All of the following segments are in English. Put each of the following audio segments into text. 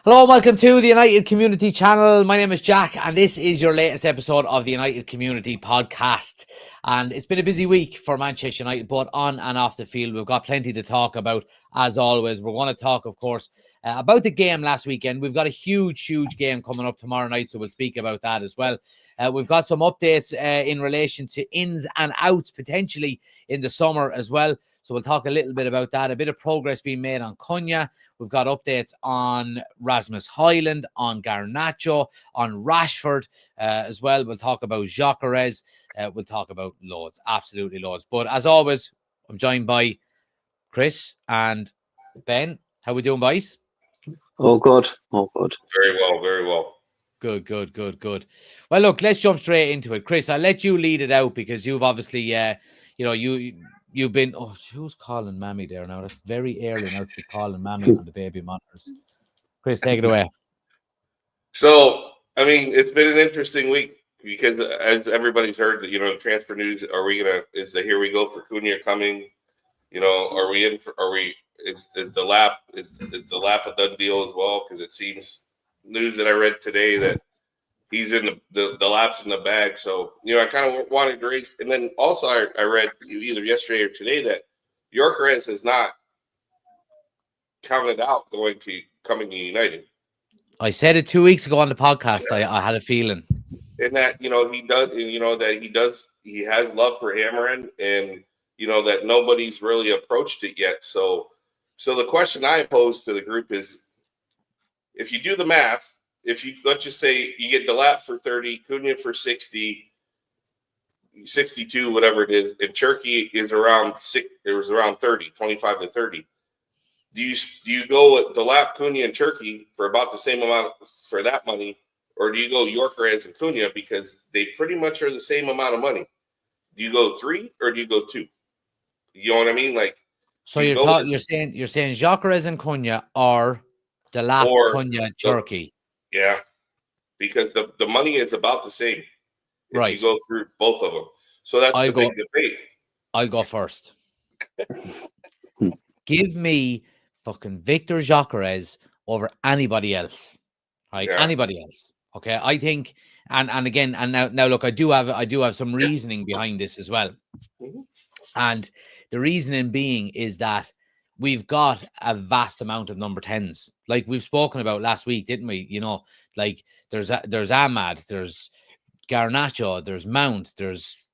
Hello and welcome to the United Community Channel. My name is Jack and this is your latest episode of the United Community Podcast. And it's been a busy week for Manchester United, both on and off the field. We've got plenty to talk about, as always. We're going to talk, of course, about the game last weekend. We've got a huge game coming up tomorrow night, so we'll speak about that as well. We've got some updates in relation to ins and outs, potentially in the summer as well. So we'll talk a little bit about that. A bit of progress being made on Cunha. We've got updates on Rasmus Højlund, on Garnacho, on Rashford as well. We'll talk about Gyokeres. We'll talk about loads, absolutely loads. But as always, I'm joined by Chris and Ben. How we doing, boys? All good. All good. Very well. Good. Well, look, let's jump straight into it. Chris, I'll let you lead it out because you've obviously, you've been... Oh, who's calling Mammy there now? That's very early now to be calling Mammy on the baby monitors. Chris, take it away. So, I mean, it's been an interesting week because as everybody's heard, transfer news, is the here we go for Cunha coming? Is the lap a done deal as well? Because it seems news that I read today that he's in the lap's in the bag. So, I kind of wanted to raise, and then also I read either yesterday or today that Gyokeres has not counted out coming to United. I said it 2 weeks ago on the podcast. Yeah. I had a feeling. And that, he has love for Amarin, and, that nobody's really approached it yet. So the question I pose to the group is, if you do the math, let's just say you get Delap for 30, Cunha for 60, 62, whatever it is, and Cherki is around 30, 25 to 30. Do you go with Delap, Cunha, and Cherki for about the same amount for that money, or do you go Gyokeres and Cunha because they pretty much are the same amount of money? Do you go 3 or do you go 2? You know what I mean? Like, so you're saying Gyokeres and Cunha or Delap, Cunha, Cherki. Yeah, because the money is about the same if you go through both of them. So that's the big debate. I'll go first. Give me fucking Victor Gyokeres over anybody else, right? Yeah. Anybody else. Okay, I think, and now look, I do have some reasoning behind this as well, and the reasoning being is that we've got a vast amount of number 10s, like we've spoken about last week, didn't we? Like there's Ahmad, there's Garnacho, there's Mount, there's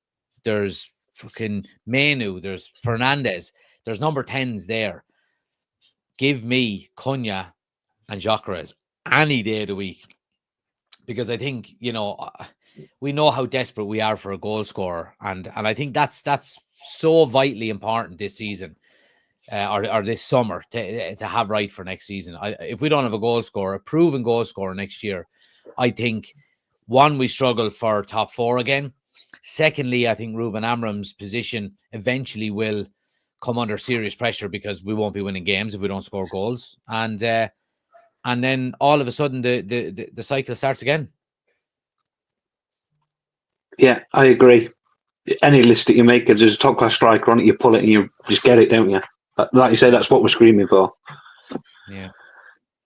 fucking Menu, there's Fernandez, there's number 10s there. Give me Cunha and Gyokeres any day of the week, because I think we know how desperate we are for a goal scorer, and I think that's so vitally important this season. Or this summer to have right for next season. If we don't have a proven goal scorer next year, I think, one, we struggle for top 4 again. Secondly, I think Ruben Amorim's position eventually will come under serious pressure because we won't be winning games if we don't score goals. And then all of a sudden the cycle starts again. Yeah, I agree. Any list that you make, if there's a top class striker on it, you pull it and you just get it, don't you? Like you say, that's what we're screaming for. Yeah.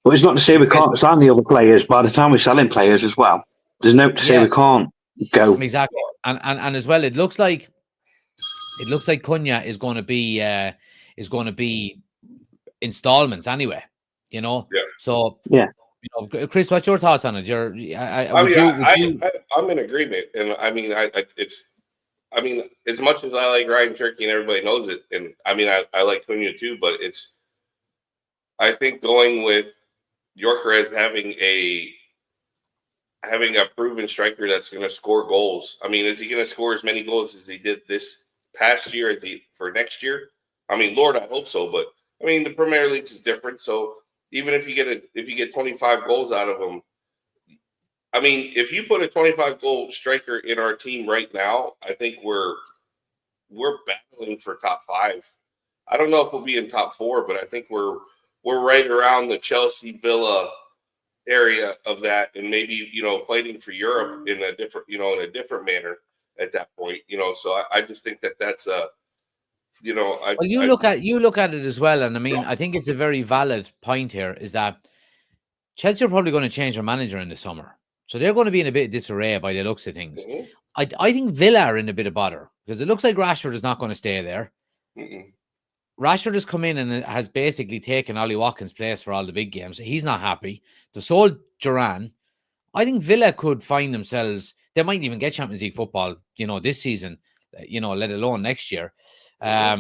But it's not to say we can't sign the other players by the time we're selling players as well. There's no to say we can't go. Exactly. And as well, it looks like Cunha is going to be installments anyway. Yeah. So yeah. Chris, what's your thoughts on it? I'm in agreement, and I mean, as much as I like Ryan Cherki and everybody knows it, and I mean, I like Cunha too, but I think going with Gyokeres having a proven striker that's going to score goals. I mean, is he going to score as many goals as he did this past year for next year? I mean, Lord, I hope so, but I mean, the Premier League is different, so even if you get 25 goals out of him, I mean, if you put a 25-goal striker in our team right now, I think we're battling for top 5. I don't know if we'll be in top 4, but I think we're right around the Chelsea, Villa area of that, and maybe fighting for Europe in a different manner at that point. So I just think that's you look at it as well, and I mean, I think it's a very valid point here is that Chelsea are probably going to change their manager in the summer. So they're going to be in a bit of disarray by the looks of things. Mm-hmm. I think Villa are in a bit of bother because it looks like Rashford is not going to stay there. Mm-mm. Rashford has come in and has basically taken Ollie Watkins' place for all the big games. He's not happy. They sold Duran. I think Villa could find themselves. They might even get Champions League football, this season, let alone next year. I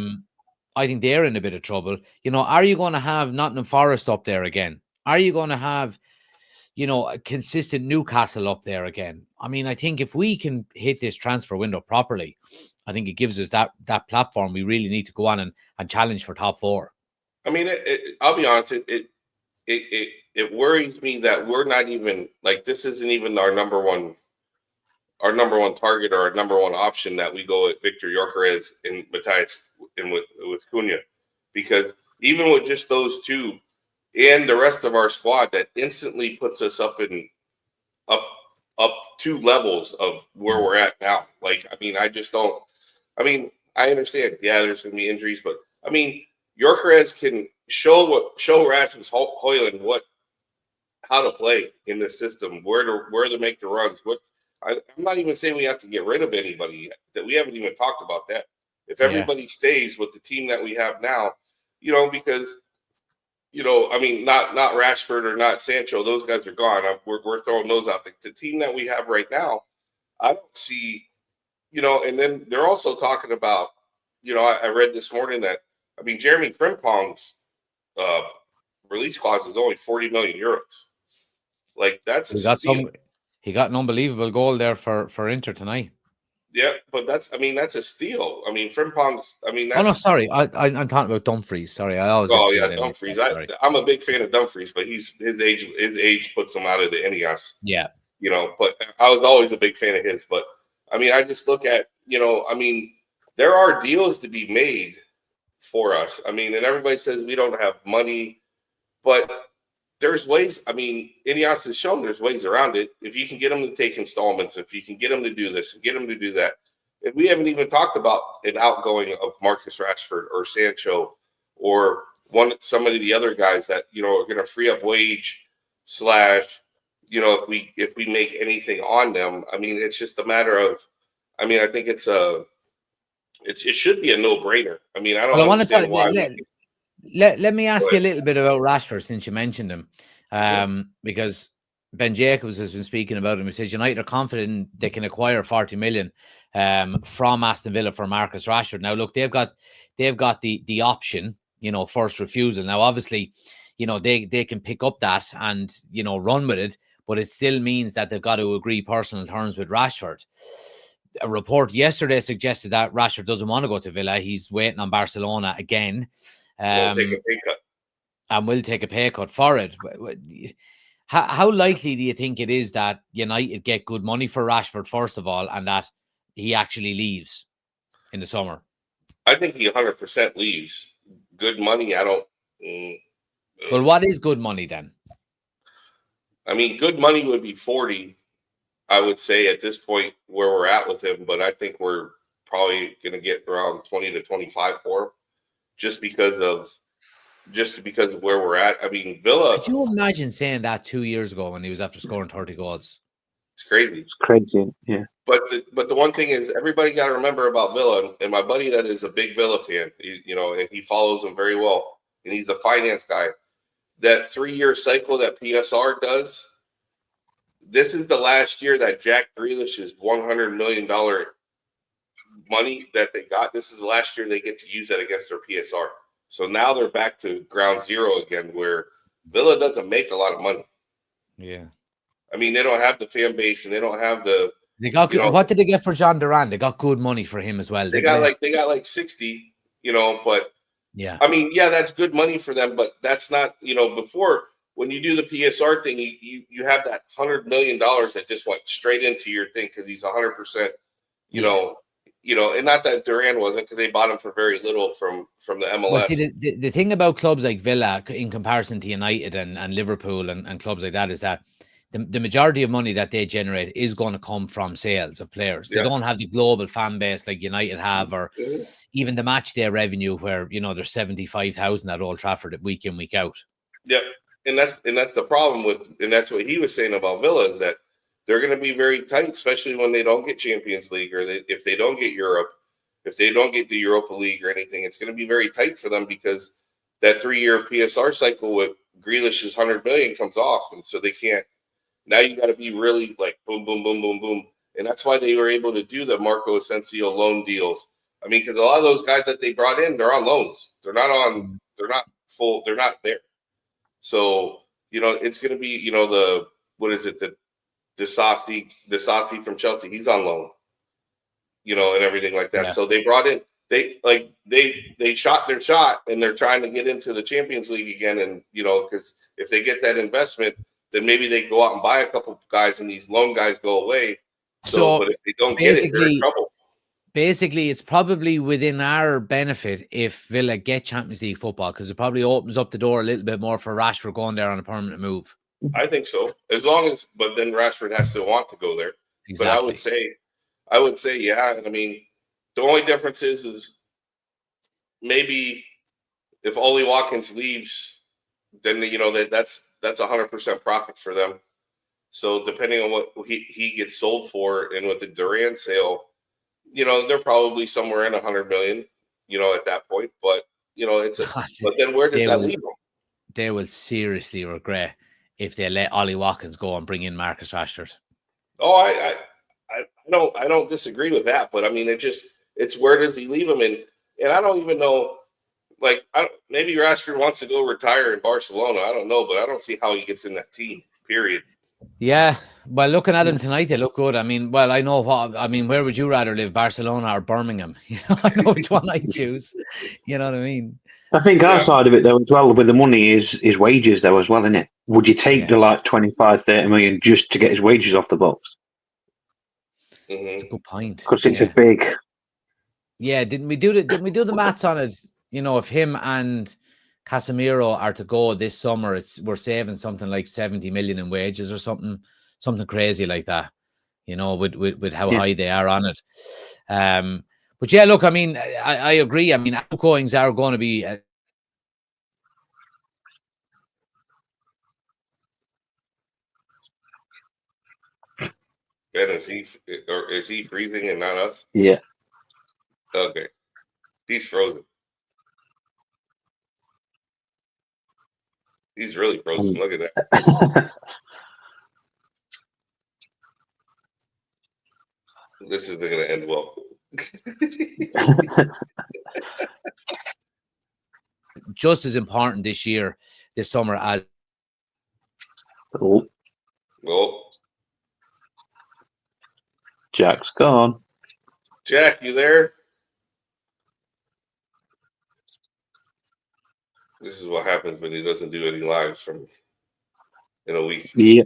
think they're in a bit of trouble. Are you going to have Nottingham Forest up there again? Are you going to have, a consistent Newcastle up there again? I mean, I think if we can hit this transfer window properly, I think it gives us that platform we really need to go on and challenge for top 4. I mean, I'll be honest. It worries me that we're not even like this isn't even our number one target or our number one option that we go at Victor Gyokeres and Matthias and with Cunha, because even with just those two and the rest of our squad, that instantly puts us up 2 levels of where we're at now. Like, I mean, I understand. Yeah, there's going to be injuries, but I mean, Gyokeres can show Rasmus Højlund how to play in this system, where to make the runs. I'm not even saying we have to get rid of anybody yet, that we haven't even talked about that. If everybody stays with the team that we have now, because I mean, not Rashford or not Sancho, those guys are gone. We're throwing those out. The team that we have right now, I don't see, and then they're also talking about, I read this morning that, I mean, Jeremy Frimpong's release clause is only 40 million euros. Like, that's a steal. He got an unbelievable goal there for Inter tonight. Yeah, but that's a steal. I mean, Frimpong's. I mean, that's. Oh no, sorry, I'm talking about Dumfries. Sorry, I always. Oh yeah, Dumfries. I'm a big fan of Dumfries, but his age puts him out of the NES. Yeah, but I was always a big fan of his. But I mean, I just look at I mean, there are deals to be made for us. I mean, and everybody says we don't have money, but there's ways. I mean, Ineos has shown there's ways around it. If you can get them to take installments, if you can get them to do this and get them to do that. And we haven't even talked about an outgoing of Marcus Rashford or Sancho or some of the other guys that, are going to free up wage / if we make anything on them. I mean, it's just a matter of, I mean, I think it should be a no-brainer. I mean, I don't understand why. Let me ask you a little bit about Rashford since you mentioned him, because Ben Jacobs has been speaking about him. He says United are confident they can acquire 40 million from Aston Villa for Marcus Rashford. Now, look, they've got the option, first refusal. Now, obviously, they can pick up that and run with it, but it still means that they've got to agree personal terms with Rashford. A report yesterday suggested that Rashford doesn't want to go to Villa. He's waiting on Barcelona again. We'll take a pay cut. And will take a pay cut for it. How likely do you think it is that United get good money for Rashford, first of all, and that he actually leaves in the summer? I think he 100% leaves. Good money, I don't. Well, what is good money then? I mean, good money would be 40, I would say, at this point where we're at with him. But I think we're probably going to get around 20 to 25 for him. Just because of where we're at. I mean, Villa. Could you imagine saying that 2 years ago when he was after scoring 30 goals? It's crazy. It's crazy, yeah. But the one thing is, everybody got to remember about Villa, and my buddy that is a big Villa fan, and he follows them very well, and he's a finance guy. That 3-year cycle that PSR does, this is the last year that Jack Grealish's $100 million money that they got. This is the last year they get to use that against their PSR. So now they're back to ground zero again, where Villa doesn't make a lot of money. Yeah. I mean, they don't have the fan base, and they don't have the. They got what did they get for John Duran? They got good money for him as well. They got like 60, but yeah. I mean, yeah, that's good money for them, but that's not, before when you do the PSR thing, you have that $100 million that just went straight into your thing because he's 100%, and not that Duran wasn't, because they bought him for very little from the MLS. Well, see, the thing about clubs like Villa in comparison to United and Liverpool and clubs like that is that the majority of money that they generate is going to come from sales of players. They don't have the global fan base like United have, or even the match day revenue where, there's 75,000 at Old Trafford week in, week out. Yep. and that's the problem with, and that's what he was saying about Villa, is that they're going to be very tight, especially when they don't get Champions League, or if they don't get Europe, if they don't get the Europa League or anything. It's going to be very tight for them because that 3-year PSR cycle with Grealish's 100 million comes off, and so they can't. Now you got to be really like boom, boom, boom, boom, boom, and that's why they were able to do the Marco Asensio loan deals. I mean, because a lot of those guys that they brought in, they're on loans. They're not on. They're not full. They're not there. So it's going to be the Disasi from Chelsea. He's on loan. And everything like that. Yeah. So they brought in. They shot their shot, and they're trying to get into the Champions League again. And because if they get that investment, then maybe they go out and buy a couple of guys, and these loan guys go away. But if they don't get it, they're in trouble. Basically, it's probably within our benefit if Villa get Champions League football, because it probably opens up the door a little bit more for Rashford going there on a permanent move. I think so. But then Rashford has to want to go there. Exactly. But I would say, yeah. I mean, the only difference is maybe if Ollie Watkins leaves, then that's 100% profits for them. So depending on what he gets sold for, and with the Duran sale, they're probably somewhere in 100 million, at that point. But but then where does that leave them? They will seriously regret if they let Ollie Watkins go and bring in Marcus Rashford. Oh, I don't disagree with that, but I mean, it's where does he leave him? And I don't even know. Like, maybe Rashford wants to go retire in Barcelona. I don't know, but I don't see how he gets in that team. Period. Yeah, well, looking at him tonight, they look good. I mean, well, I know where would you rather live, Barcelona or Birmingham? I know which one I choose. You know what I mean? I think our side of it, though, as well, with the money is wages, though, as well, isn't it? Would you take the 25, 30 million just to get his wages off the books? That's a good point. Because it's a big. Yeah, didn't we do the maths on it? If him and Casemiro are to go this summer, we're saving something like 70 million in wages or something crazy like that. With how high they are on it. But yeah, look, I mean, I agree. I mean, outgoings are going to be. Ben, is he freezing and not us? Yeah. Okay. He's frozen. He's really frozen. Look at that. This isn't going to end well. Just as important this summer as. Oh. Jack's gone. Jack, you there? This is what happens when he doesn't do any lives in a week. Yeah.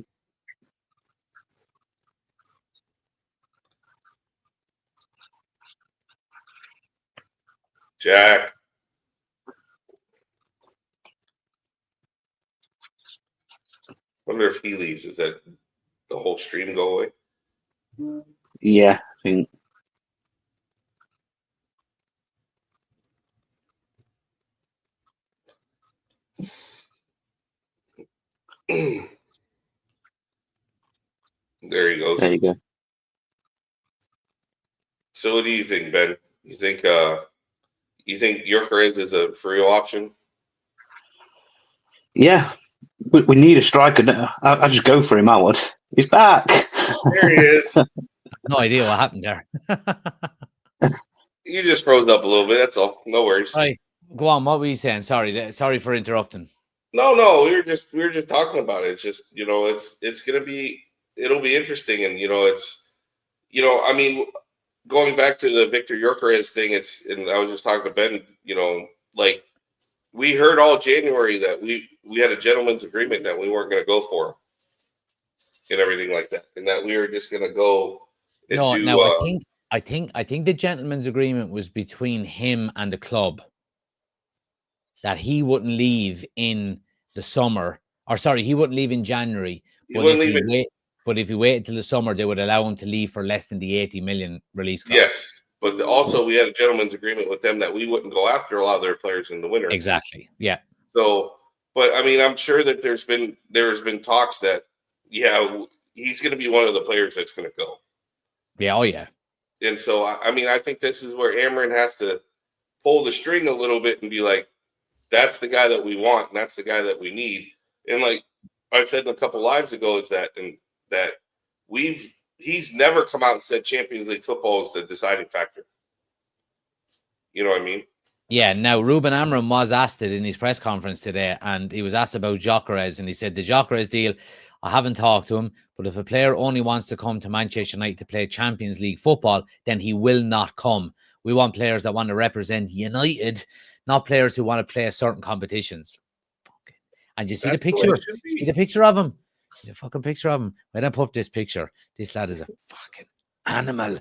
Jack. Wonder if he leaves. Is that the whole stream go away? Yeah, I think. There he goes. There you go. So what do you think, Ben? You think Gyokeres is a free option? Yeah. We need a striker. I just go for him, I would. He's back. There he is. No idea what happened there. You just froze up a little bit. That's all. No worries. Right. Go on. What were you saying? Sorry for interrupting. No. We were just talking about it. It's just, it'll be interesting. And, I mean, going back to the Victor Gyokeres thing, and I was just talking to Ben, like we heard all January that we had a gentleman's agreement that we weren't going to go for him and everything like that. And that we were just going to go. I think the gentleman's agreement was between him and the club that he wouldn't leave in the summer, he wouldn't leave in January. But if he waited till the summer, they would allow him to leave for less than the 80 million release cost. Yes, but also we had a gentleman's agreement with them that we wouldn't go after a lot of their players in the winter. Exactly. Yeah. So But I mean, I'm sure that there's been talks that he's going to be one of the players that's going to go. Yeah, oh yeah. And so I mean, I think this is where Amarin has to pull the string a little bit and be like, that's the guy that we want, and that's the guy that we need. And like I said a couple lives ago, is that he's never come out and said Champions League football is the deciding factor. You know what I mean? Yeah. Now, Ruben Amorim was asked it in his press conference today, and he was asked about Gyokeres, and he said the Gyokeres deal, I haven't talked to him, but if a player only wants to come to Manchester United to play Champions League football, then he will not come. We want players that want to represent United, not players who want to play certain competitions. And you see the picture? See the picture of him? See the fucking picture of him? When I put this picture, this lad is a fucking animal.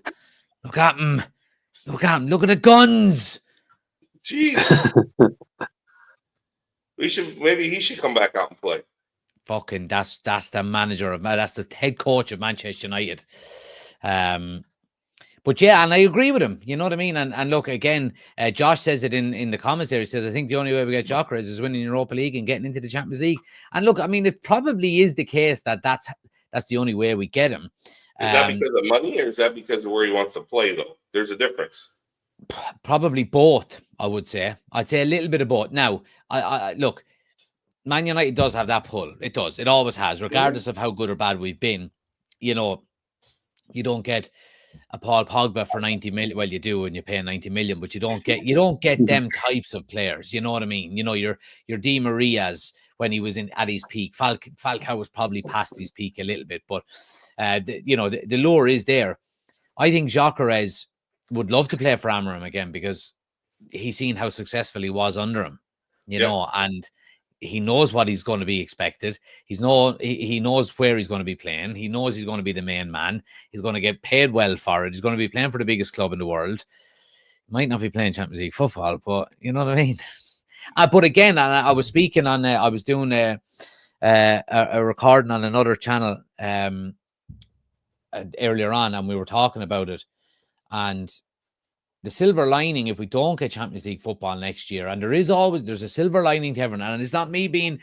Look at him. Look at him. Look at the guns. Jeez. Maybe he should come back out and play. Fucking that's the manager of, that's the head coach of Manchester United. But yeah, and I agree with him. You know what I mean? And look, again, Josh says it in the comments there. He said, I think the only way we get Gyokeres is winning Europa League and getting into the Champions League. And look, I mean, it probably is the case that's the only way we get him. Is that because of money, or is that because of where he wants to play, though? There's a difference. Probably both, I would say. I'd say a little bit of both. Now, I look, Man United does have that pull. It does. It always has, regardless of how good or bad we've been. You know, you don't get a Paul Pogba for 90 million. Well, you do when you pay 90 million, but you don't get them types of players. You know what I mean? You know, your Di Maria's when he was at his peak. Falcao was probably past his peak a little bit, but the lure is there. I think Gyokeres would love to play for Amorim again because he's seen how successful he was under him, you know, and he knows what he's going to be expected. He knows where he's going to be playing. He knows he's going to be the main man. He's going to get paid well for it. He's going to be playing for the biggest club in the world. Might not be playing Champions League football, but you know what I mean? But again, I was speaking on, I was doing a recording on another channel earlier on, and we were talking about it. And the silver lining, if we don't get Champions League football next year, and there's a silver lining to everyone, and it's not me being,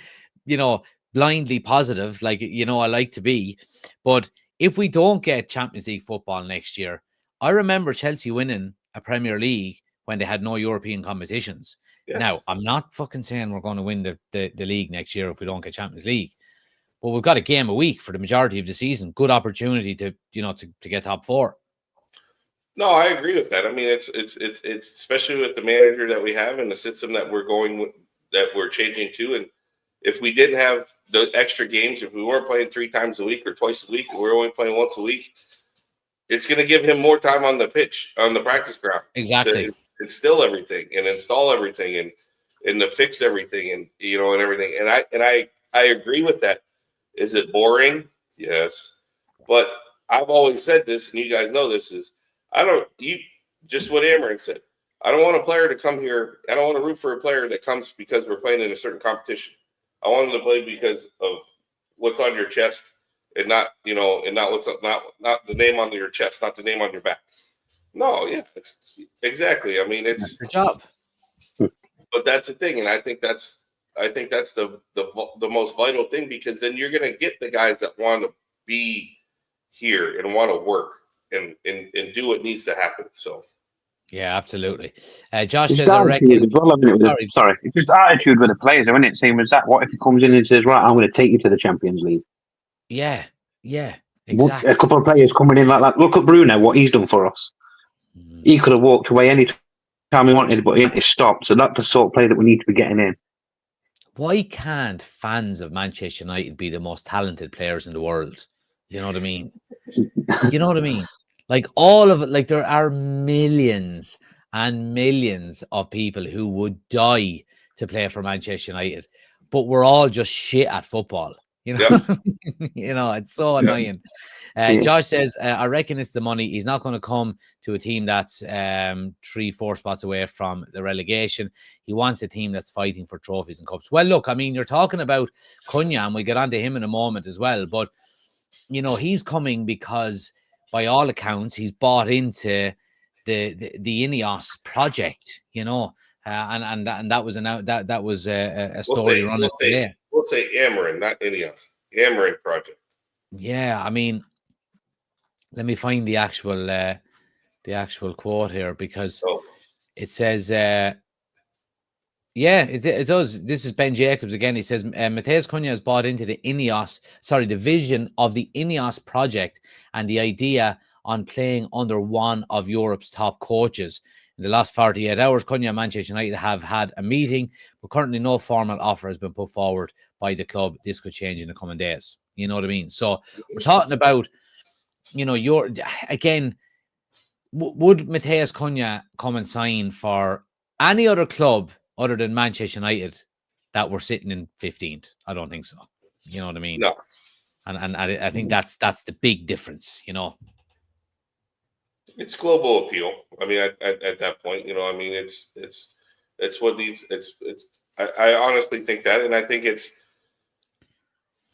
blindly positive, like, I like to be, but if we don't get Champions League football next year, I remember Chelsea winning a Premier League when they had no European competitions. Yes. Now, I'm not fucking saying we're going to win the league next year if we don't get Champions League, but we've got a game a week for the majority of the season. Good opportunity to get top four. No, I agree with that. I mean, it's especially with the manager that we have and the system that we're changing to. And if we didn't have the extra games, if we weren't playing 3 times a week or twice a week, and we're only playing once a week, it's going to give him more time on the pitch, on the practice ground. Exactly. To instill everything and install everything and to fix everything and everything. And I agree with that. Is it boring? Yes. But I've always said this, and you guys know this, is just what Amarin said. I don't want a player to come here. I don't want to root for a player that comes because we're playing in a certain competition. I want him to play because of what's on your chest and not not the name on your chest, not the name on your back. No, yeah, exactly. I mean, it's your job. But that's the thing, and I think that's the most vital thing, because then you're going to get the guys that want to be here and want to work and do what needs to happen. So, yeah, absolutely. Josh says, I reckon. Sorry, it's just attitude with the players, isn't it? Same as that. What if he comes in and says, "Right, I'm going to take you to the Champions League"? Yeah, exactly. A couple of players coming in like that. Look at Bruno, what he's done for us. He could have walked away any time he wanted, but he stopped. So that's the sort of player that we need to be getting in. Why can't fans of Manchester United be the most talented players in the world? You know what I mean? Like all of it, like there are millions and millions of people who would die to play for Manchester United, but we're all just shit at football. It's so annoying. Josh says, I reckon it's the money. He's not going to come to a team that's 3-4 spots away from the relegation. He wants a team that's fighting for trophies and cups. Well, look, I mean, you're talking about Cunha, and we'll get on to him in a moment as well. But, he's coming because, by all accounts, he's bought into the Ineos project, and that was a story running today. We'll say Amarin, not Ineos. Amarin project. Yeah, I mean, let me find the actual quote here, because it says, yeah, it does. This is Ben Jacobs again. He says, Matheus Cunha has bought into the vision of the Ineos project and the idea on playing under one of Europe's top coaches. In the last 48 hours, Cunha and Manchester United have had a meeting, but currently no formal offer has been put forward by the club. This could change in the coming days. You know what I mean? So we're talking about, would Matheus Cunha come and sign for any other club other than Manchester United that were sitting in 15th? I don't think so. You know what I mean? No. And I think that's the big difference, It's global appeal. I mean, at that point, I mean, it's what needs. I honestly think that, and I think it's,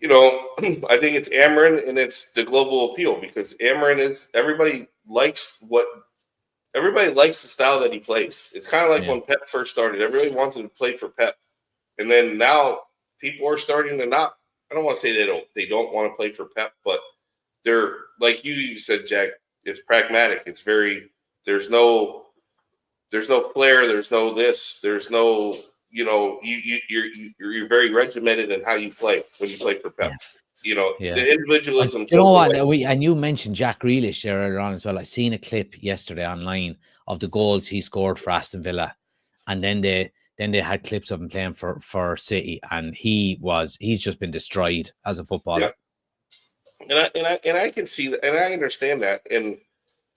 I think it's Amarin and it's the global appeal, because Amarin is everybody likes the style that he plays. It's kind of like when Pep first started. Everybody wanted to play for Pep, and then now people are starting to not. I don't want to say they don't want to play for Pep, but they're, like you said, Jack. It's pragmatic. It's very. There's no flair. There's no this. There's no. You're very regimented in how you play when you play for Pep. The individualism. You know what? And you mentioned Jack Grealish there earlier on as well. I seen a clip yesterday online of the goals he scored for Aston Villa, and then they had clips of him playing for City, and he's just been destroyed as a footballer. Yeah. And I can see that, and I understand that,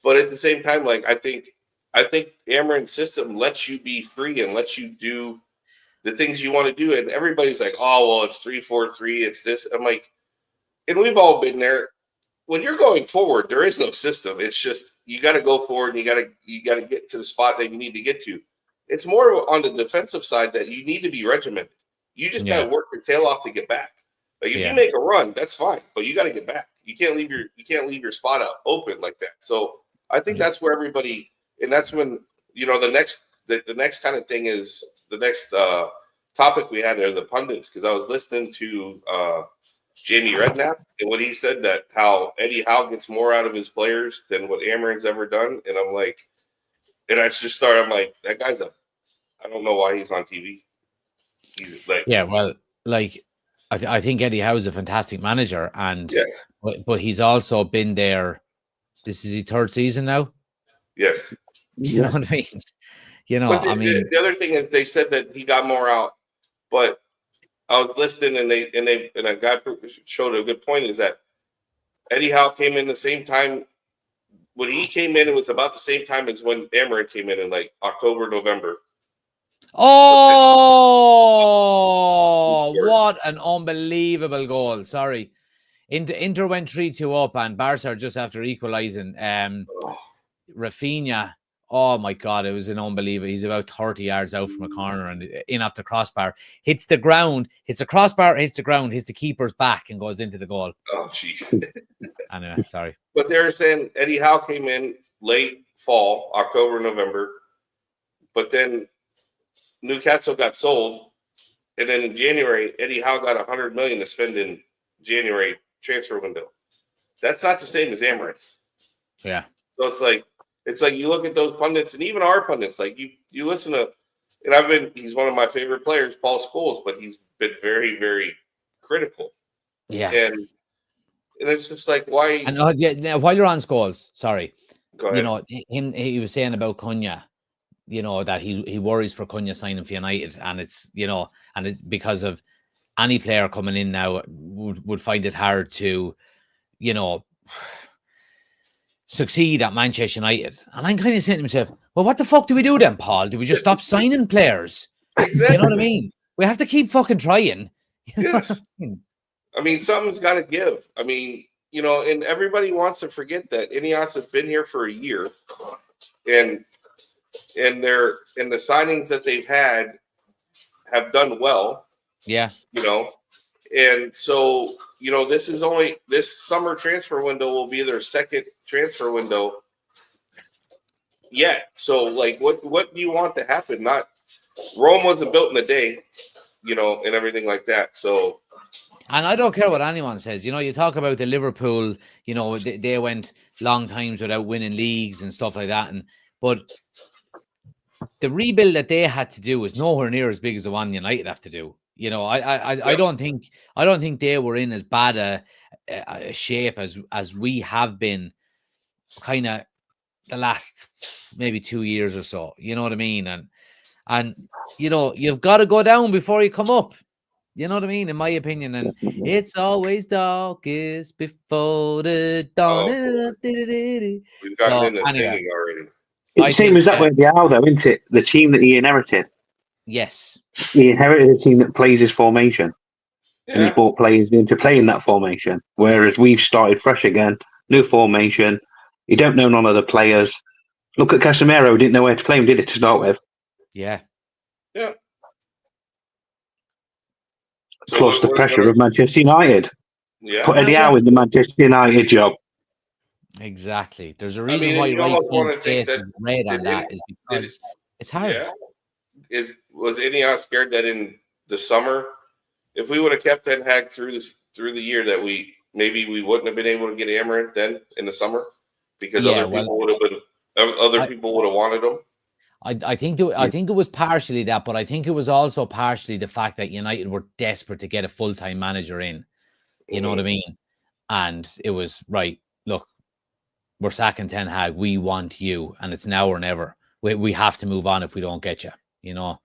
but at the same time, like I think Amarin's system lets you be free and lets you do the things you want to do, and everybody's like, oh well, it's 3-4-3, it's this. I'm like, and we've all been there. When you're going forward, there is no system. It's just you got to go forward, and you got to get to the spot that you need to get to. It's more on the defensive side that you need to be regimented. You just got to work your tail off to get back. Like if you make a run, that's fine, but you got to get back. You can't leave your spot out open like that. So I think that's where everybody, and that's when the next kind of thing is the next topic we had are the pundits, because I was listening to Jamie Redknapp, and what he said, that how Eddie Howe gets more out of his players than what Amarin's ever done, and I'm like, and I just started, I'm like, that guy's I don't know why he's on TV. He's like, I think Eddie Howe is a fantastic manager, and but he's also been there. This is his third season now. Yes, you know what I mean. The other thing is they said that he got more out, but I was listening, and a guy showed a good point, is that Eddie Howe came in the same time. When he came in, it was about the same time as when Amarin came in like October, November. Oh, what an unbelievable goal. Sorry. Inter went 3-2 up, and Barca just after equalizing. Rafinha, oh my God, it was an unbelievable. He's about 30 yards out from a corner and in off the crossbar. Hits the ground, hits the crossbar, hits the ground, hits the keeper's back and goes into the goal. Oh, jeez. Anyway, sorry. But they're saying Eddie Howe came in late fall, October, November. But then Newcastle got sold, and then in January, Eddie Howe got $100 million to spend in January transfer window. That's not the same as Amarin. Yeah. So it's like you look at those pundits, and even our pundits, like you listen to, and he's one of my favorite players, Paul Scholes, but he's been very, very critical. Yeah. And it's just like, why? And while you're on Scholes, sorry, go ahead. He was saying about Cunha, that he worries for Cunha signing for United, and it's and it's because of any player coming in now would find it hard to succeed at Manchester United. And I'm kind of saying to myself, well, what the fuck do we do then, Paul? Do we just stop signing players? Exactly. You know what I mean? We have to keep fucking trying. Yes. I mean, something's got to give. I mean, and everybody wants to forget that Ineos has been here for a year, and the signings that they've had have done well. Yeah. And so, this summer transfer window will be their second transfer window yet. So, like, what do you want to happen? Not, Rome wasn't built in a day, and everything like that. So, and I don't care what anyone says. You talk about the Liverpool. They went long times without winning leagues and stuff like that. But the rebuild that they had to do was nowhere near as big as the one United have to do. I don't think they were in as bad a shape as we have been, kind of the last maybe 2 years or so. You know what I mean? And you've got to go down before you come up. You know what I mean? In my opinion, and it's always darkest before the dawn. We've gotten into singing already. It seems that way now, though, isn't it? The team that he inherited. Yes. He inherited a team that plays his formation. Yeah. And he brought players into playing that formation. Whereas we've started fresh again, new formation. You don't know none of the players. Look at Casemiro, didn't know where to play him, did it, to start with? Yeah. Yeah. Plus the pressure of Manchester United. Yeah. Put Eddie Howe in the Manchester United job. Exactly. There's a reason why Right King's face is red on that is because it's hard. Yeah. Was Eddie Howe scared that in the summer, if we would have kept Ten Hag through the year, that we wouldn't have been able to get Amaranth then in the summer because other people would have wanted him. I think it was partially that, but I think it was also partially the fact that United were desperate to get a full-time manager in. You know what I mean? And it was right. Look, we're sacking Ten Hag. We want you, and it's now or never. We have to move on if we don't get you. Yeah.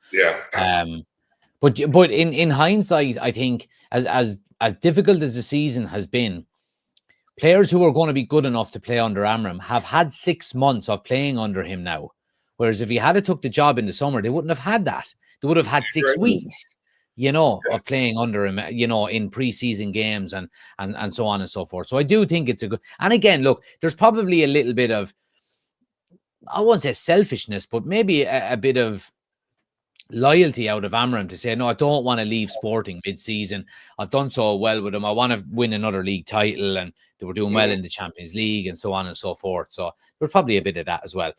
But in hindsight, I think as difficult as the season has been, players who are going to be good enough to play under Amram have had 6 months of playing under him now. Whereas if he had took the job in the summer, they wouldn't have had that. They would have had 6 weeks, of playing under him, in preseason games and so on and so forth. So I do think it's a good. And again, look, there's probably a little bit of, I won't say selfishness, but maybe a bit of loyalty out of Amram to say, no, I don't want to leave Sporting mid-season. I've done so well with them. I want to win another league title, and they were doing well in the Champions League and so on and so forth. So there's probably a bit of that as well.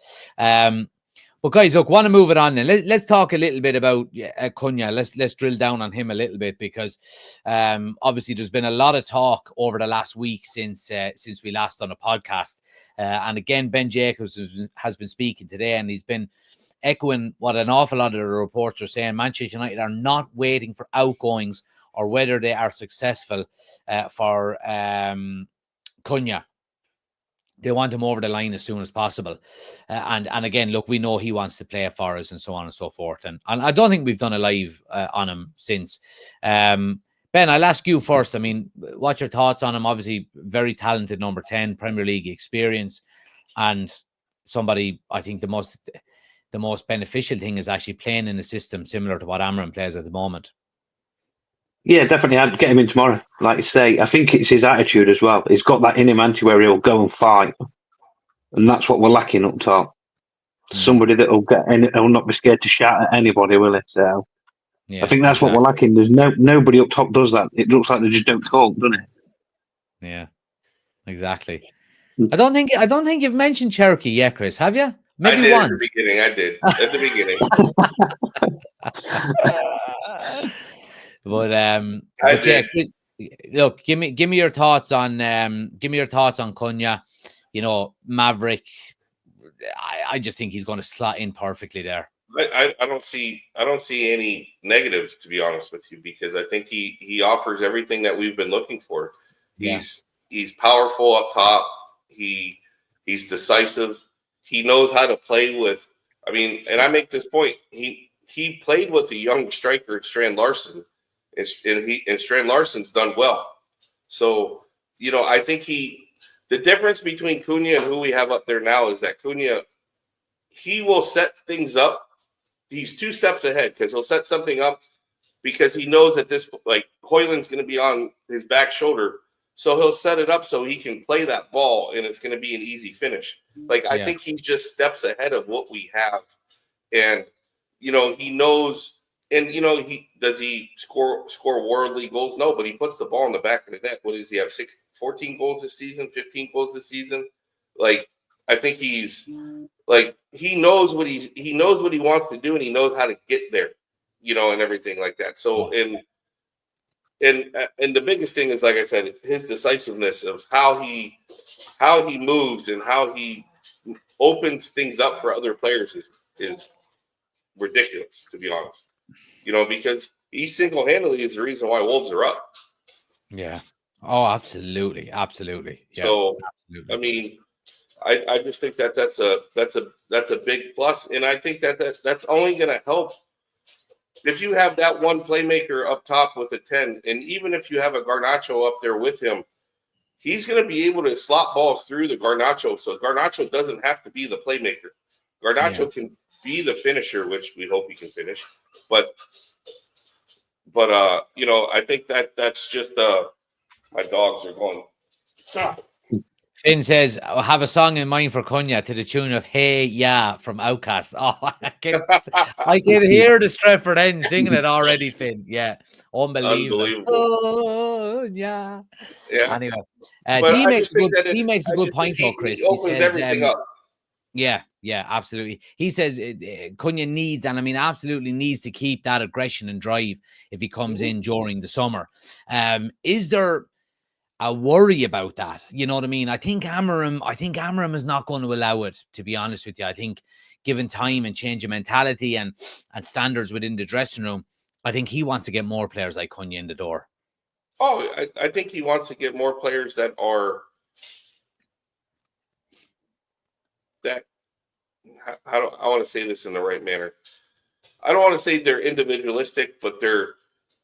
But guys, look, want to move it on then. Let's talk a little bit about Cunha. Let's drill down on him a little bit because obviously there's been a lot of talk over the last week since we last done a podcast. And again, Ben Gyokeres has been speaking today, and he's been echoing what an awful lot of the reports are saying. Manchester United are not waiting for outgoings or whether they are successful for Cunha. They want him over the line as soon as possible. And again, look, we know he wants to play for us and so on and so forth. And I don't think we've done a live on him since. Ben, I'll ask you first. I mean, what's your thoughts on him? Obviously, very talented number 10, Premier League experience. And somebody, I think the most beneficial thing is actually playing in a system similar to what Amram plays at the moment. Yeah, definitely. I'd get him in tomorrow. Like you say, I think it's his attitude as well. He's got that in him, where he'll go and fight. And that's what we're lacking up top. Somebody that will not be scared to shout at anybody, will it? So I think that's what we're lacking. There's nobody up top does that. It looks like they just don't talk, doesn't it? Yeah, exactly. I don't think you've mentioned Cherokee yet, Chris, have you? Maybe once. At the beginning. I did at the beginning. But yeah, look, give me your thoughts on Cunha. Maverick. I just think he's going to slot in perfectly there. I don't see any negatives, to be honest with you, because I think he offers everything that we've been looking for. He's powerful up top. He's decisive. He knows how to play with. I mean, and I make this point. He played with a young striker, Strand Larsen. And Strand Larsen's done well. So, I think the difference between Cunha and who we have up there now is that Cunha, he will set things up. He's 2 steps ahead because he'll set something up because he knows that this, like, Højlund's going to be on his back shoulder. So he'll set it up so he can play that ball and it's going to be an easy finish. I think he just steps ahead of what we have. And, he knows. And, does he score worldly goals? No, but he puts the ball in the back of the net. What does he have? 14 goals this season, 15 goals this season? I think he's like he knows what he knows what he wants to do, and he knows how to get there, and everything like that. So and the biggest thing is, like I said, his decisiveness of how he moves and how he opens things up for other players is ridiculous, to be honest. Because he single-handedly is the reason why Wolves are up. Yeah. Oh, absolutely. Absolutely. Yeah, so, absolutely. I mean, I just think that's a big plus, and I think that's only going to help if you have that one playmaker up top with a 10, and even if you have a Garnacho up there with him, he's going to be able to slot balls through the Garnacho, so Garnacho doesn't have to be the playmaker. Garnacho can be the finisher, which we hope he can finish, but I think that's just my dogs are going, stop. Finn says, I have a song in mind for Cunha to the tune of Hey Yeah from Outcast. Oh, I can hear the Stretford end singing it already, Finn. Yeah. Unbelievable. Oh, yeah. Anyway, D makes a good point, though, Chris. He opens everything up. Yeah, absolutely. He says Cunha needs, and I mean, absolutely needs to keep that aggression and drive if he comes in during the summer. Is there a worry about that? You know what I mean? I think Amarim is not going to allow it, to be honest with you. I think given time and change of mentality and standards within the dressing room, I think he wants to get more players like Cunha in the door. Oh, I think he wants to get more players that are I want to say this in the right manner. I don't want to say they're individualistic, but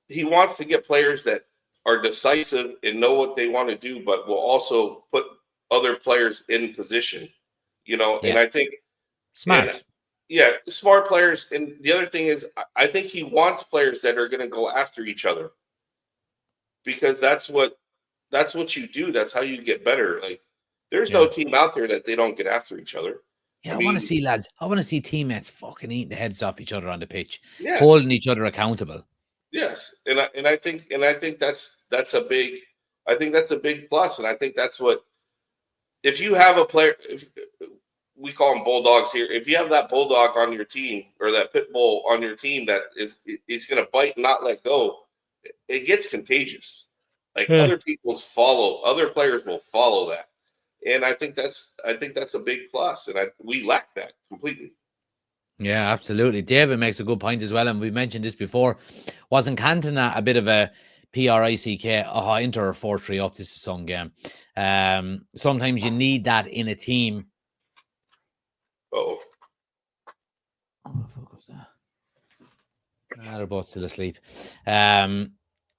he wants to get players that are decisive and know what they want to do, but will also put other players in position, and I think smart. Smart players. And the other thing is, I think he wants players that are going to go after each other, because that's what you do. That's how you get better. Like, there's no team out there that they don't get after each other. Yeah, I want to see lads. I want to see teammates fucking eating the heads off each other on the pitch, yes. holding each other accountable. Yes, and I think that's a big. I think that's a big plus, and I think that's what. If you have a player, we call them bulldogs here. If you have that bulldog on your team or that pit bull on your team that is going to bite and not let go, it gets contagious. Like other players will follow that. And I think that's a big plus, and we lack that completely. Yeah, absolutely. David makes a good point as well, and we mentioned this before. Wasn't Cantona a bit of a PRICK? Inter or 4-3 up. This is some game. Sometimes you need that in a team. Oh, what the fuck was that? They're both still asleep.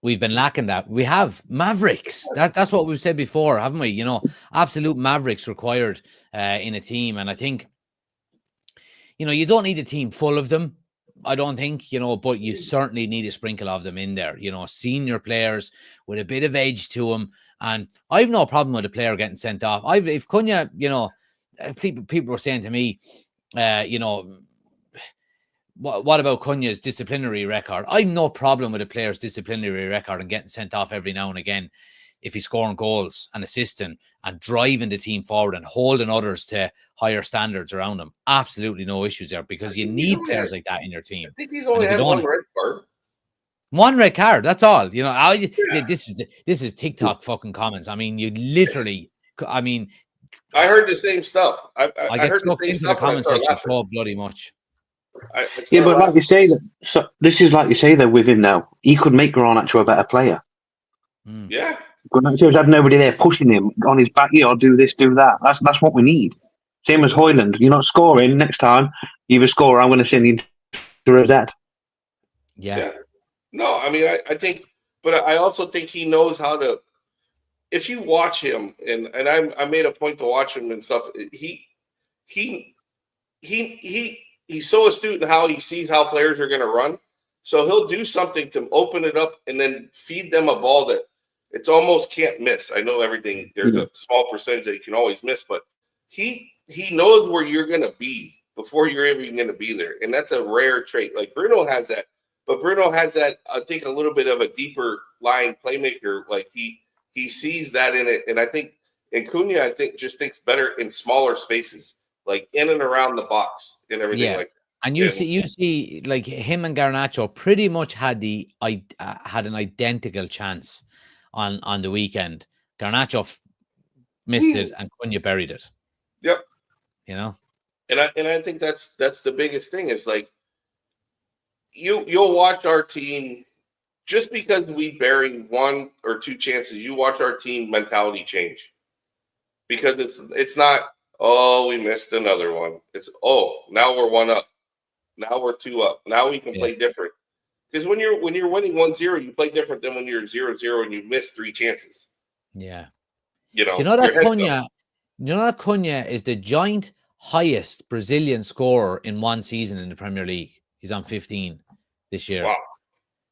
We've been lacking that. We have Mavericks. That's what we've said before, haven't we? Absolute Mavericks required in a team. And I think, you don't need a team full of them, I don't think, but you certainly need a sprinkle of them in there, senior players with a bit of edge to them. And I have no problem with a player getting sent off. If Cunha, people were saying to me, what about Cunha's disciplinary record? I have no problem with a player's disciplinary record and getting sent off every now and again if he's scoring goals and assisting and driving the team forward and holding others to higher standards around him. Absolutely no issues there, because you need players like that in your team. I think he's only had one red card. One red card, that's all. This is TikTok fucking comments. I mean, you literally, I heard the same stuff. I get stuck into the comment section so bloody much. But like you say, this is like you say, though, with him now. He could make Garnacho a better player. Yeah. Garnacho's had nobody there pushing him on his back. Do this, do that. That's what we need. Same as Højlund. You're not scoring. Next time you score, I'm going to send you to Rosette. Yeah. No, I mean, I think, but I also think he knows how to. If you watch him, and I made a point to watch him and stuff. He's so astute in how he sees how players are going to run. So he'll do something to open it up and then feed them a ball that it's almost can't miss. I know everything. There's a small percentage that you can always miss, but he knows where you're going to be before you're even going to be there. And that's a rare trait. Like Bruno has that, but Bruno has that, I think, a little bit of a deeper lying playmaker. Like he sees that in it. And I think And Cunha, I think, just thinks better in smaller spaces, like in and around the box and everything like that. And you see, like him and Garnacho pretty much had had an identical chance on the weekend. Garnacho missed it, and Cunha buried it. Yep. You know, and I think that's the biggest thing is like you'll watch our team just because we bury 1 or 2 chances. You watch our team mentality change because it's not we missed another one. It's now we're 1 up. Now we're 2 up. Now we can play different. Because when you're winning 1-0, you play different than when you're 0-0 and you miss 3 chances. Yeah. You know. Do you know that Cunha? Do you know that Cunha is the joint highest Brazilian scorer in one season in the Premier League? He's on 15 this year. Wow.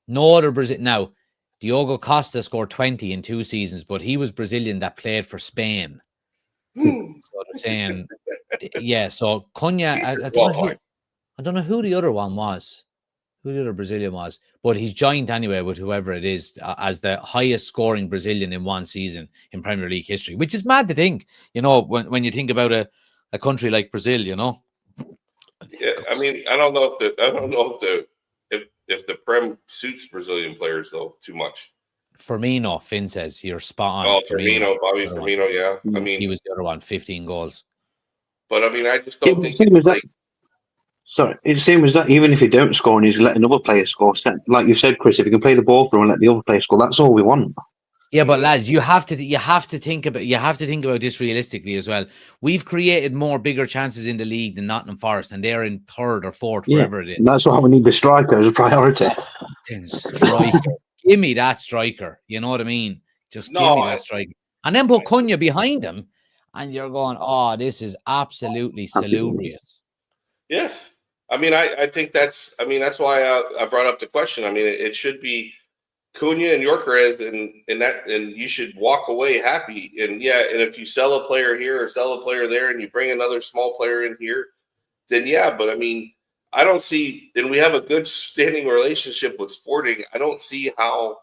No other Brazil. Now, Diogo Costa scored 20 in 2 seasons, but he was Brazilian that played for Spain. So they're saying, so Cunha, I don't know who the other one was, who the other Brazilian was, but he's joined anyway with whoever it is as the highest scoring Brazilian in one season in Premier League history, which is mad to think, you know, when you think about a country like Brazil, you know. Yeah, I mean, I don't know if the Prem suits Brazilian players though too much. Firmino, Finn says you're spot on. Oh, Firmino, Bobby Firmino, yeah. I mean, he was the other one, 15 goals. But I mean, I just don't think it's like. Sorry, it's the same as that. Even if you don't score and he's let another player score, like you said, Chris, if you can play the ball through and let the other player score, that's all we want. Yeah, but lads, you have to think about this realistically as well. We've created more bigger chances in the league than Nottingham Forest, and they're in 3rd or 4th, wherever it is. That's why we need the striker as a priority. Fucking striker. Give me that striker. You know what I mean? Give me that striker. And then put Cunha behind him, and you're going, this is absolutely salubrious. Yes. I mean, I think that's why I brought up the question. I mean, it should be Cunha and Gyokeres, and you should walk away happy. And if you sell a player here or sell a player there, and you bring another small player in here, then but I mean, I don't see, and we have a good standing relationship with Sporting. I don't see how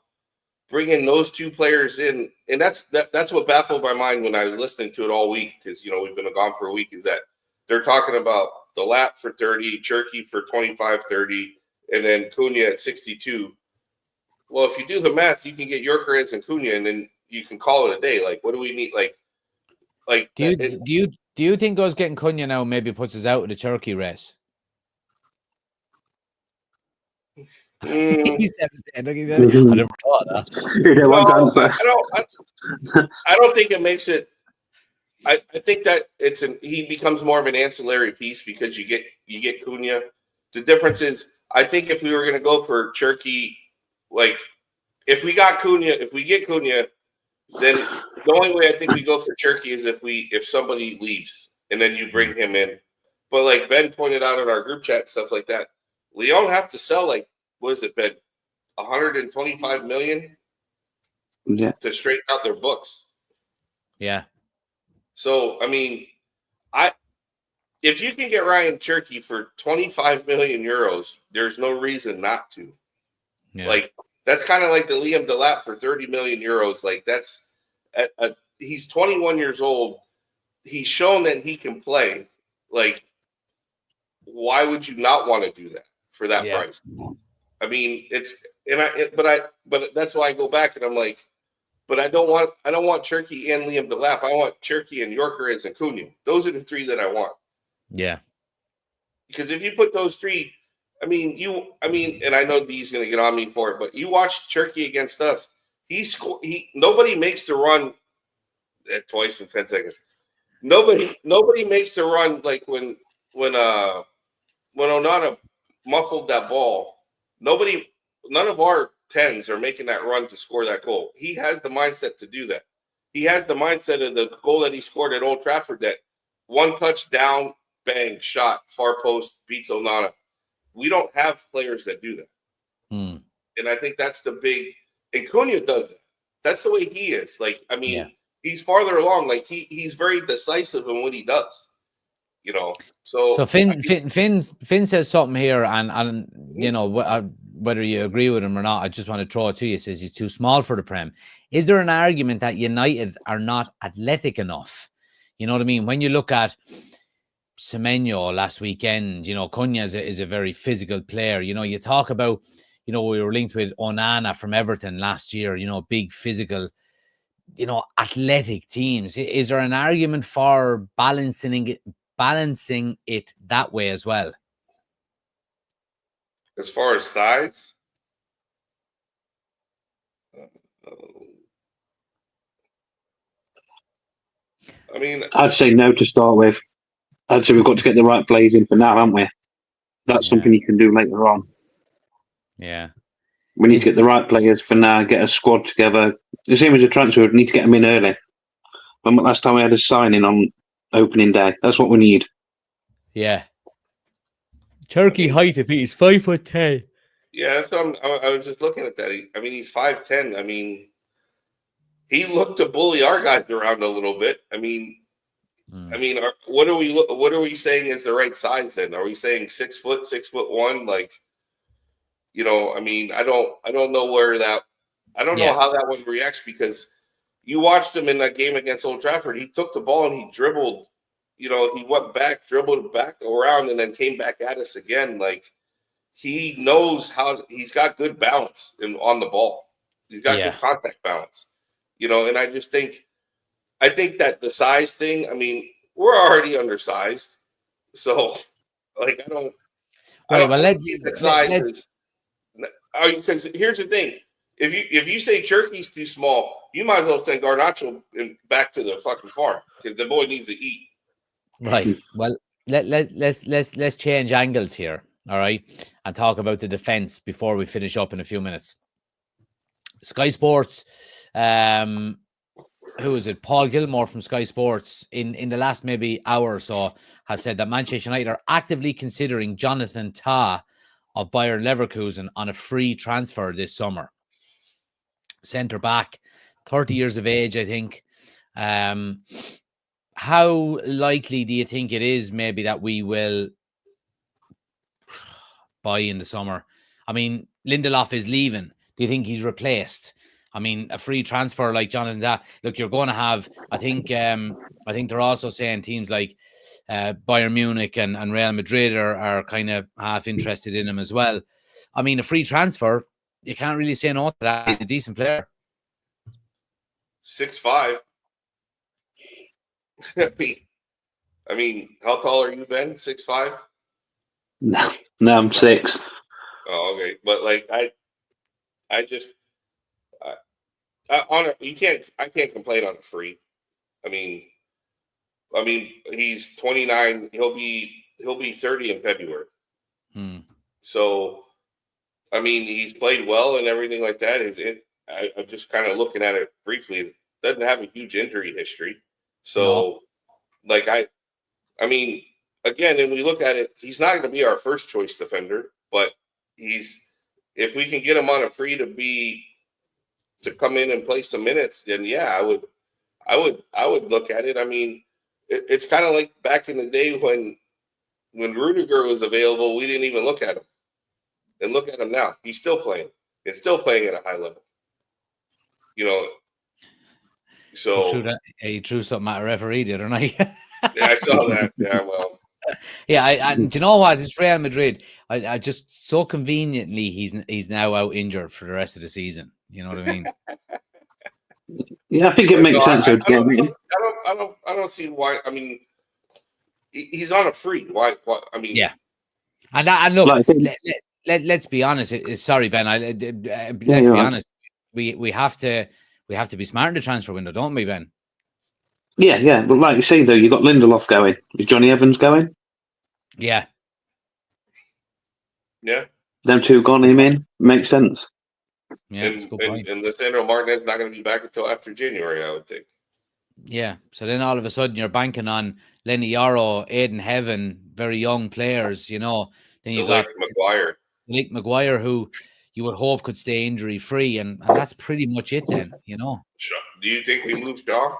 bringing those 2 players in, and that's what baffled my mind when I was listening to it all week, because we've been gone for a week, is that they're talking about the Lat for 30, Cherky for 25, 30, and then Cunha at 62. Well, if you do the math, you can get Gyokeres and Cunha, and then you can call it a day. Like, what do we need? Like, do you think us getting Cunha now maybe puts us out of the Turkey race? He's devastated. I never thought that. I don't think it makes it. I think that he becomes more of an ancillary piece because you get Cunha. The difference is, I think if we were going to go for Cherky, like if we get Cunha, then the only way I think we go for Cherky is if somebody leaves and then you bring him in. But like Ben pointed out in our group chat and stuff like that, Lyon have to sell what is it, Ben? 125 million to straighten out their books. Yeah. So, I mean, if you can get Ryan Cherky for 25 million euros, there's no reason not to. Yeah. Like, that's kind of like the Liam Delap for 30 million euros. Like, that's he's 21 years old. He's shown that he can play. Like, why would you not want to do that for that price? I mean, but that's why I go back and I'm like, but I don't want Cherky and Liam Delap. I want Cherky and Gyokeres and Cunha. Those are the 3 that I want. Yeah. Because if you put those 3, and I know D's going to get on me for it, but you watch Cherky against us. Nobody makes the run at twice in 10 seconds. Nobody makes the run like when Onana muffled that ball. None of our 10s are making that run to score that goal. He has the mindset to do that. He has the mindset of the goal that he scored at Old Trafford, that one touch down, bang, shot, far post, beats Onana. We don't have players that do that. And I think that's the big, and Cunha does it. That's the way he is. Like, I mean, he's farther along. Like, he's very decisive in what he does. So Finn says something here, and whether you agree with him or not, I just want to throw it to you. Says he's too small for the Prem. Is there an argument that United are not athletic enough? You know what I mean? When you look at Semenyo last weekend, Cunha is a very physical player. You talk about, we were linked with Onana from Everton last year, big physical, athletic teams. Is there an argument for balancing it that way as well? As far as size, I mean, I'd say no to start with. I'd say we've got to get the right players in for now, haven't we? That's something you can do later on. Yeah. We need to get the right players for now, get a squad together. The same as a transfer, we need to get them in early. When last time we had a signing on opening day, that's what we need. Yeah. Turkey height, if he's 5'10". Yeah, that's what I was just looking at that. He's 5'10". I mean, he looked to bully our guys around a little bit. What are we saying is the right size then? Are we saying 6 foot, 6'1"? Like, I don't know where that. I don't know how that one reacts, because you watched him in that game against Old Trafford. He took the ball and he dribbled. He went back, dribbled back around, and then came back at us again. Like, he knows he's got good balance on the ball. He's got good contact balance. And I think that the size thing, we're already undersized. So, like, I don't see the size. Because here's the thing. If you say Turkey's too small, you might as well send Garnacho back to the fucking farm, because the boy needs to eat. Right. Well, let's change angles here, all right, and talk about the defense before we finish up in a few minutes. Sky Sports, who is it? Paul Gilmore from Sky Sports in the last maybe hour or so has said that Manchester United are actively considering Jonathan Tah of Bayer Leverkusen on a free transfer this summer. Centre back, 30 years of age, I think. How likely do you think it is maybe that we will buy in the summer? Lindelof is leaving. Do you think he's replaced? A free transfer like Jonathan Tah. Look, you're going to have, I think they're also saying teams like Bayern Munich and Real Madrid are kind of half interested in him as well. A free transfer, you can't really say no to that. He's a decent player. 6'5". How tall are you, Ben? 6'5"? No, I'm 6. Oh, okay. But like, I can't complain on a free. He's 29. He'll be 30 in February. So, he's played well and everything like that. I'm just kind of looking at it briefly. It doesn't have a huge injury history. So, again, and we look at it, he's not going to be our first choice defender, but if we can get him on a free to come in and play some minutes, then I would look at it. It's kind of like back in the day when Rudiger was available, we didn't even look at him. And look at him now. He's still playing. It's still playing at a high level. So he threw something at a referee the other night. Yeah, I saw that. Yeah, well. Yeah, do you know what? It's Real Madrid. I just so conveniently he's now out injured for the rest of the season. You know what I mean? Yeah, I think it makes sense. I don't see why. He's on a free. Why? Yeah. And look, let's be honest. Sorry, Ben. Let's be honest. We have to be smart in the transfer window, don't we, Ben? Yeah. But like you say, though, you got Lindelof going. Is Johnny Evans going? Yeah. Them two gone him in. Makes sense. Yeah, and Lisandro Martinez is not going to be back until after January, I would think. Yeah. So then all of a sudden you're banking on Lenny Yaro, Aiden Heaven, very young players, Then you got Ligt Maguire, who you would hope could stay injury free, and that's pretty much it then, Do you think we move Shaw?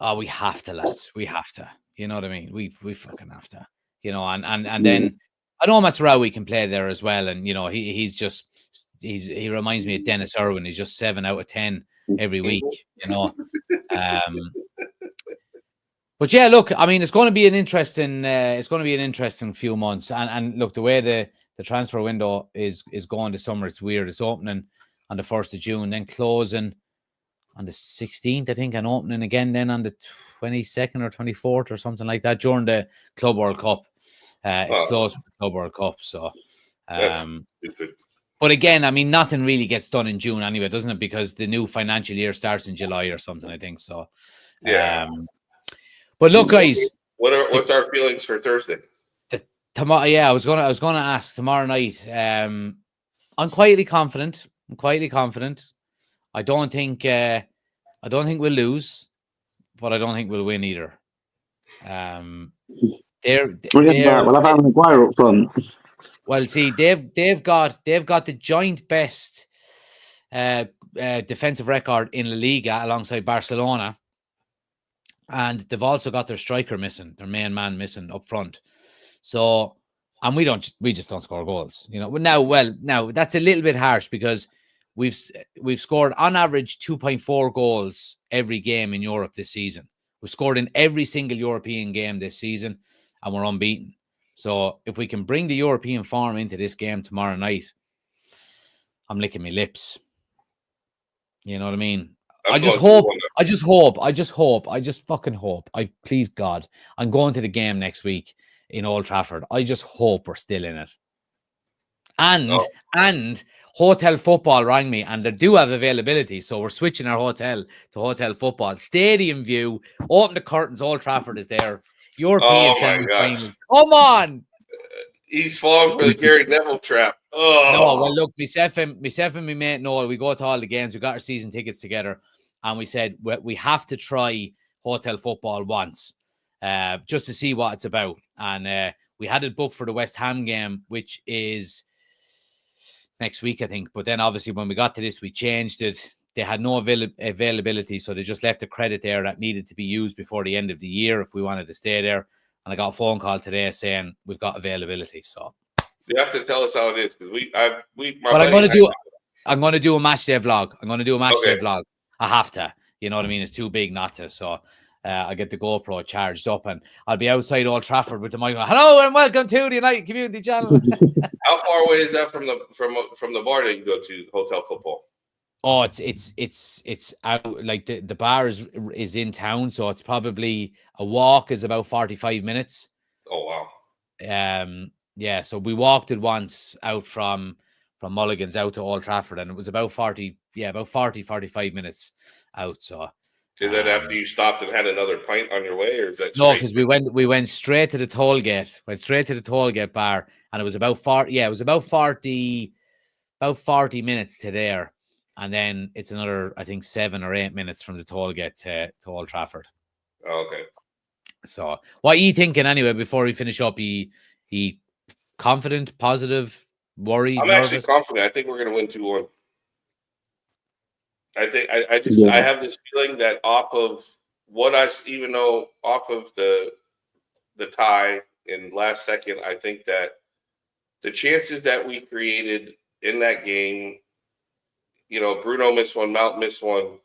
Oh, we have to, lads. We have to. You know what I mean? We fucking have to. And then I know Mazraoui can play there as well, and he reminds me of Dennis Irwin. He's just 7 out of 10 every week, But yeah, look, I mean, it's going to be an interesting few months, and look, the way the transfer window is going this summer, it's weird. It's opening on the 1st of June, then closing on the 16th, I think, and opening again then on the 22nd or 24th or something like that during the Club World Cup. It's closed for the Club World Cup, so. But again, I mean, nothing really gets done in June anyway, doesn't it? Because the new financial year starts in July or something, I think. So, yeah. But look, guys, what's our feelings for Thursday? Tomorrow, yeah, I was gonna ask tomorrow night. I'm quietly confident. I don't think we'll lose, but I don't think we'll win either. We'll have Alan Maguire up front. Well, see, they've got the joint best defensive record in La Liga alongside Barcelona, and they've also got their striker missing, their main man missing up front. So, and we just don't score goals. Now that's a little bit harsh because we've scored on average 2.4 goals every game in Europe this season. We've scored in every single European game this season, and we're unbeaten. So if we can bring the European form into this game tomorrow night, I'm licking my lips. You know what I mean? I just fucking hope. Please God, I'm going to the game next week in Old Trafford. I just hope we're still in it. And Hotel Football rang me, and they do have availability, so we're switching our hotel to Hotel Football. Stadium view, open the curtains, Old Trafford is there. European semi-final. Come on! He's falling for the Gary Neville trap. Oh. No, well, look, myself and my mate Noel, we go to all the games. We got our season tickets together, and we said we have to try Hotel Football once, just to see what it's about. And we had it booked for the West Ham game, which is next week, I think. But then, obviously, when we got to this, we changed it. They had no availability, so they just left a credit there that needed to be used before the end of the year if we wanted to stay there. And I got a phone call today saying we've got availability. So you have to tell us how it is, because I'm going to do a match day vlog. Day vlog. I have to. You know what I mean? It's too big not to. So I get the GoPro charged up, and I'll be outside Old Trafford with the mic. Hello and welcome to the United Community Channel. How far away is that from the bar that you go to, Hotel Football? Oh, it's out, like the bar is in town, so it's probably a walk is about 45 minutes. Oh wow. Yeah, so we walked it once out from Mulligan's out to Old Trafford, and it was about 45 minutes out. So is that after you stopped and had another pint on your way, or is that no? Because we went straight to the toll gate, bar, and it was about 40 minutes to there. And then it's another, I think, 7 or 8 minutes from the toll gate to Old Trafford. Oh, okay. So, what are you thinking anyway? Before we finish up, he confident, positive, worried? I'm nervous? Actually confident. I think we're going to win 2-1. I think I have this feeling that off of the tie in last second, I think that the chances that we created in that game. Bruno missed one, Mount missed one,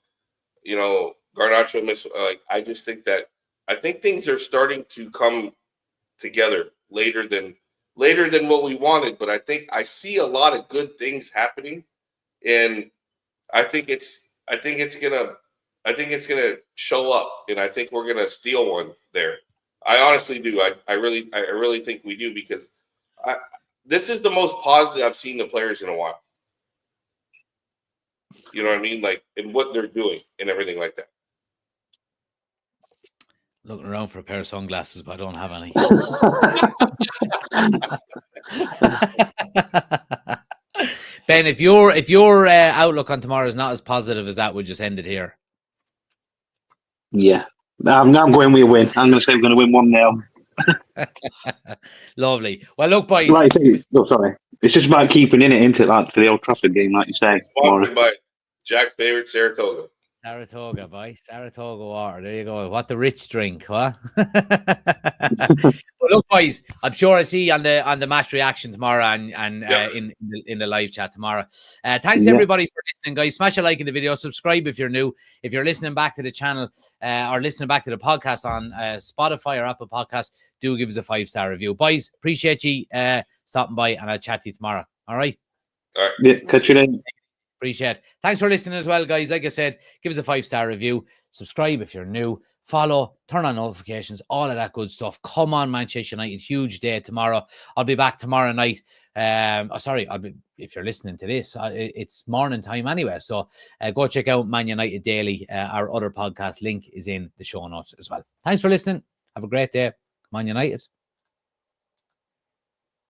Garnacho missed. I just think things are starting to come together later than what we wanted. But I see a lot of good things happening, and I think it's gonna show up, and I think we're gonna steal one there. I honestly do. I really think we do, because this is the most positive I've seen the players in a while. You know what I mean? Like, in what they're doing and everything like that. Looking around for a pair of sunglasses, but I don't have any. Ben, if your outlook on tomorrow is not as positive as that, we'll just end it here. Yeah. I'm going with a win. I'm going to say we're going to win 1-0. Lovely. Well, look, boys. Sorry. It's just about keeping in it, isn't it? Like for the Old Trafford game, like you say. Sponsored by Jack's favorite, Saratoga. Saratoga water. There you go. What the rich drink, huh? But Well, look, boys, I'm sure I see you on the match reaction tomorrow and in the live chat tomorrow. Thanks everybody for listening, guys. Smash a like in the video, subscribe if you're new. If you're listening back to the channel or listening back to the podcast on Spotify or Apple Podcasts, do give us a 5-star review, boys. Appreciate you stopping by, and I'll chat to you tomorrow. All right. Yeah, catch you then. Appreciate it. Thanks for listening as well, guys. Like I said, give us a 5-star review, subscribe if you're new, follow, turn on notifications, all of that good stuff. Come on, Manchester United, huge day tomorrow. I'll be back tomorrow night. If you're listening to this, it's morning time anyway. So go check out Man United Daily. Our other podcast link is in the show notes as well. Thanks for listening. Have a great day. Man United.